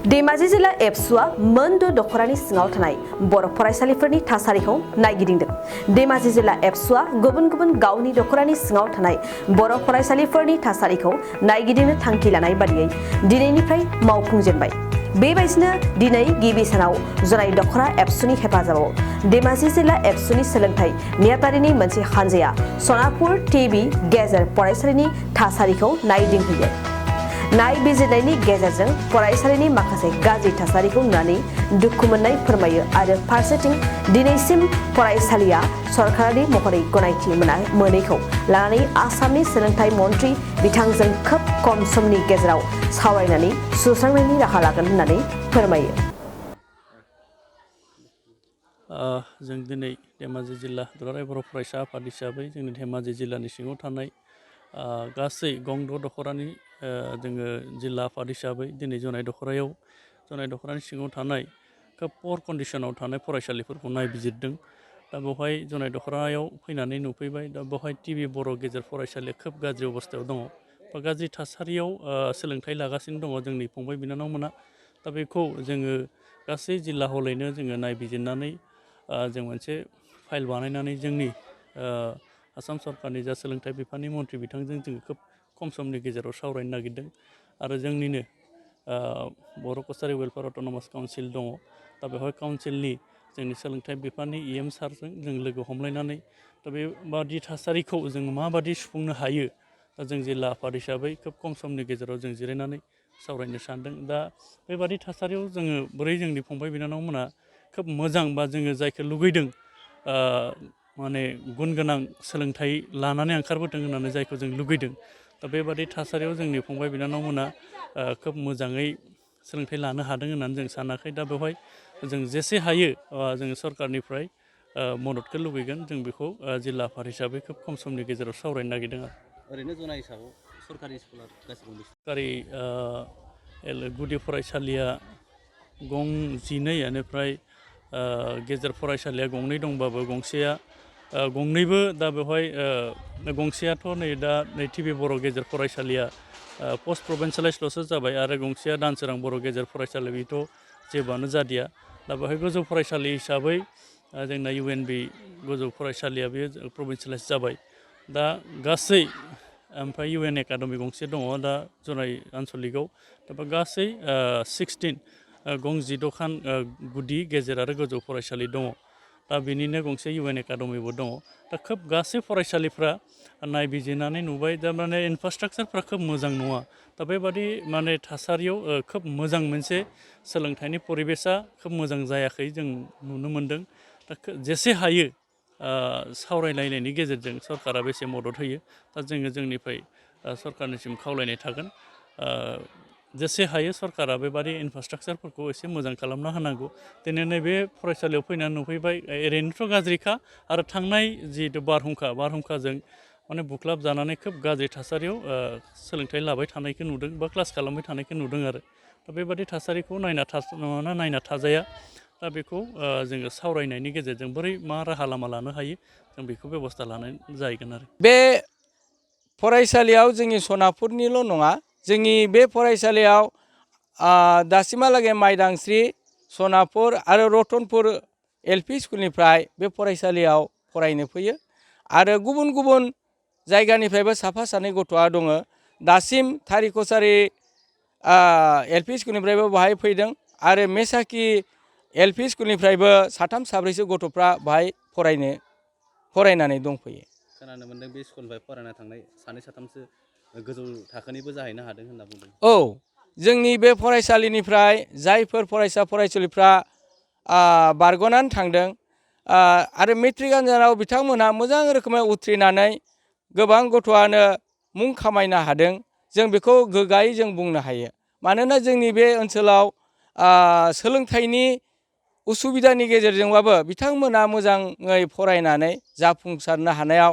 धेमाजि जिल्ला एबसुआ मोनद' दखरानि सिङाव थानाय बर' फरायसालिफोरनि थासारिखौ नायगिदिंदों। धेमाजि जिल्ला एबसुआ गुबुन गुबुन गावनि दखरानि सिङाव थानाय बर' फरायसालिफोरनि थासारिखौ नायगिदिंनो थांखि लानाय बादियै दिनैनिफ्राय मावफुंजेनबाय। बेबायदिनो दिनै गिबि सानाव जनाय दखरा एबसुनि हेफाजाबाव धेमाजि जिल्ला एबसुनि सोलोंथाइ नेहाथारिनि मोनसे हानजाया सनापुर टिबि गेजेर फरायसालिनि थासारिखौ नायदिंहैयो। नायबिजिरनायनि गेजेरजों फरायसालिनि माखासे गाज्रि थासारिखौ नुनानै दुखु मोननाय फोरमायो आरो फारसेथिं दिनैसिम फरायसालिया सरकारारि महरै गनायथि मोनैखौ लानानै आसामनि सोलोंथाइ मन्थ्रि बिथांजों खोब खम समनि गेजेराव सावरायनानै सुस्रांनायनि राहा लागोन होननानै फोरमायो। जों दिनै धेमाजि जिल्ला दुलाराय बर' फरायसा आफाद हिसाबै जोंनि धेमाजि जिल्लानि सिङाव थानाय गासै गंद' दखरानि जोङो जिल्ला आफाद हिसाबै दिनै जनाय दखरानि सिङाव थानाय खोब पुवर कन्डिसनाव थानाय फरायसालिफोरखौ नायबिजिरदों। दा बेवहाय जनाय दखरायाव फैनानै नुफैबाय। दा बेवहाय टिबि बर' गेजेर फरायसालिया खोब गाज्रि अबस्थायाव दङ। बा गाज्रि थासारियाव सोलोंथाइ लागासिनो दङ जोंनि फंबाय बिनानावमोना। दा बेखौ जोङो गासै जिल्ला हलैनो जोङो नायबिजिरनानै जों मोनसे फाइल बानायनानै जोंनि आसाम सरकारनि जा सोलोंथाइ बिफाननि मन्थ्रि बिथांजों जोङो खोब खम समनि गेजेराव सावरायनो नागिरदों। आरो जोंनिनो बर' कसारि वेलफेयार अट'नमास काउन्सिल दङ। दा बेवहाय काउन्सिलनि जोंनि सोलोंथाइ बिफाननि EM सारजों जों लोगो हमलायनानै दा बेबादि थासारिखौ जों माबादि सुफुंनो हायो। दा जों जिल्ला आफाद हिसाबै खोब खम समनि गेजेराव जों जिरायनानै सावरायनो सानदों। दा बेबादि थासारियाव जोङो बोरै जोंनि फंबाय बिनानावमोना खोब मोजां बा जोङो जायखौ लुगैदों माने गुन गोनां सोलोंथाइ लानानै ओंखारबोदों होननानै जायखौ जों लुगैदों। दा बेबादि थासारियाव जोंनि फंबाय बिनानावमोना खोब मोजाङै सोलोंथाइ लानो हादों होननानै जों सानाखै। दा बेवहाय जों जेसे हायो जोङो सरकारनिफ्राय मददखौ लुबैगोन। जों बेखौ जिल्ला आफाद हिसाबै खोब खम समनि गेजेराव सावरायनो नागिरदों आरो। ओरैनो जनाय हिसाबाव सरकारि स्कुला गासिबो सरकारि गुदि फरायसालिया गंजिनै बेनिफ्राय गेजेर फरायसालिया गंनै दंबाबो गंनैबो दा बेवहाय गंसेयाथ' नै टिबि बर' गेजेर फरायसालिया पस्ट प्रभिन्सियेलाइजल'सो जाबाय आरो गंसेया दानसोरां बर' गेजेर फरायसालि बेथ' जेबोआनो जादिया। दा बेवहाय गोजौ फरायसालि हिसाबै जोंना UNB गोजौ फरायसालिया बेयो प्रभिन्सियेलाइज जाबाय। दा गासै ओमफ्राय UN एकाडेमि गंसे दङ दा जनाय आन्सलिकआव। दा गासै 16 गंजिद'खान गुदि गेजेर आरो गोजौ फरायसालि दङ। दा बेनिनो गंसे UN एकाडेमिबो दङ। दा खोब गासै फरायसालिफ्रा नायबिजिरनानै नुबाय दा माने इनफ्रास्ट्राक्चारफ्रा खोब मोजां नङा। दा बेबादि माने थासारियाव खोब मोजां मोनसे सोलोंथाइनि परिबेसा खोब मोजां जायाखै जों नुनो मोन्दों। दा जेसे हायो सावरायलायनायनि गेजेरजों सरकारा बेसे मदद होयो। दा जोङो जोंनिफ्राय सरकारनिसिम खावलायनाय थागोन जेसे हायो सरकारा बेबादि इनफ्रास्ट्राक्चारफोरखौ एसे मोजां खालामना होनांगौ। दिनै नैबे फरायसालियाव फैनानै नुफैबाय ओरैनोथ' गाज्रिखा आरो थांनाय जिहेतु बारहुंखाजों माने बुख्लाब जानानै खोब गाज्रि थासारियाव सोलोंथाइ लाबाय थानायखौ नुदों बा क्लास खालामबाय थानायखौ नुदों आरो। दा बेबादि थासारिखौ नायना थाजाया। दा बेखौ जोङो सावरायनायनि गेजेरजों बोरै मा राहा लामा लानो हायो जों बेखौ बेब'स्था लानाय जाहैगोन आरो। बे फरायसालियाव जोंनि सनापुरनिल' नङा जोंनि बे फरायसालियाव दासिमहालागै माइदांस्रि सनापुर आरो रतनपुर LP स्कुलनिफ्राय बे फरायसालियाव फरायनो फैयो आरो गुबुन गुबुन जायगानिफ्रायबो साफा सानै गथ'आ दङ। दासिम थारिकसारि LP स्कुलनिफ्रायबो बाहाय फैदों आरो मेसाखि LP स्कुलनिफ्रायबो साथाम साब्रैसो गथ'फ्रा बाहाय फरायनानै दंफैयो। खोनानो मोन्दों बे स्कुलनिफ्राय फरायना थांनाय सानै साथामसो गोजौ थाखोनिबो जाहैनो हादों होनना बुंदों। औ जोंनि बे फरायसालिनिफ्राय जायफोर फरायसालिफ्रा बारग'नानै थांदों आरो मेट्रिक आनजादाव बिथांमोनहा मोजां रोखोमै उथ्रिनानै गोबां गथ'आनो मुं खामायनो हादों। जों बेखौ गोग्गायै जों बुंनो हायो। मानोना जोंनि बे ओनसोलाव सोलोंथाइनि उसुबिदानि गेजेरजोंबाबो बिथांमोना मोजाङै फरायनानै जाफुंसारनो हानायाव